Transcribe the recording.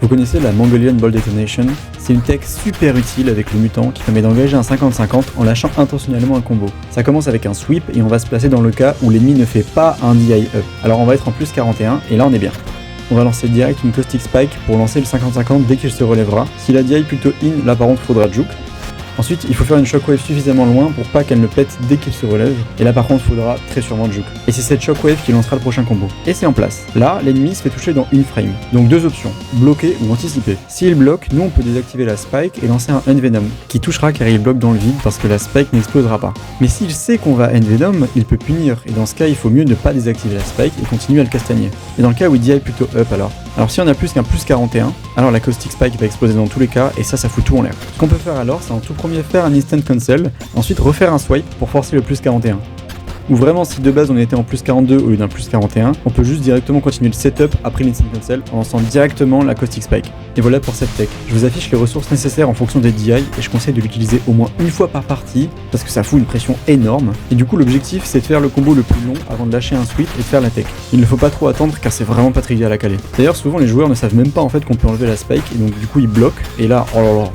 Vous connaissez la Mongolian Ball Detonation? C'est une tech super utile avec le mutant qui permet d'engager un 50-50 en lâchant intentionnellement un combo. Ça commence avec un sweep et on va se placer dans le cas où l'ennemi ne fait pas un DI up. Alors on va être en plus 41 et là on est bien. On va lancer direct une Caustic Spike pour lancer le 50-50 dès qu'il se relèvera. Si la DI plutôt in, là par contre faudra juke. Ensuite, il faut faire une shockwave suffisamment loin pour pas qu'elle ne pète dès qu'il se relève, et là par contre faudra très sûrement juke. Et c'est cette shockwave qui lancera le prochain combo. Et c'est en place. Là, l'ennemi se fait toucher dans une frame. Donc deux options, bloquer ou anticiper. S'il bloque, nous on peut désactiver la spike et lancer un Envenom, qui touchera car il bloque dans le vide parce que la spike n'explosera pas. Mais s'il sait qu'on va Envenom, il peut punir, et dans ce cas il faut mieux ne pas désactiver la spike et continuer à le castagner. Et dans le cas où il DI plutôt up alors si on a plus qu'un plus 41, alors la Caustic Spike va exploser dans tous les cas et ça fout tout en l'air. Ce qu'on peut faire alors, c'est en tout premier faire un instant cancel, ensuite refaire un swipe pour forcer le plus 41. Ou vraiment si de base on était en plus 42 au lieu d'un plus 41, on peut juste directement continuer le setup après l'instant cancel en lançant directement la Caustic Spike. Et voilà pour cette tech. Je vous affiche les ressources nécessaires en fonction des DI et je conseille de l'utiliser au moins une fois par partie parce que ça fout une pression énorme. Et du coup l'objectif c'est de faire le combo le plus long avant de lâcher un sweep et de faire la tech. Il ne faut pas trop attendre car c'est vraiment pas trivial à caler. D'ailleurs souvent les joueurs ne savent même pas en fait qu'on peut enlever la spike et donc du coup ils bloquent et là oh là là.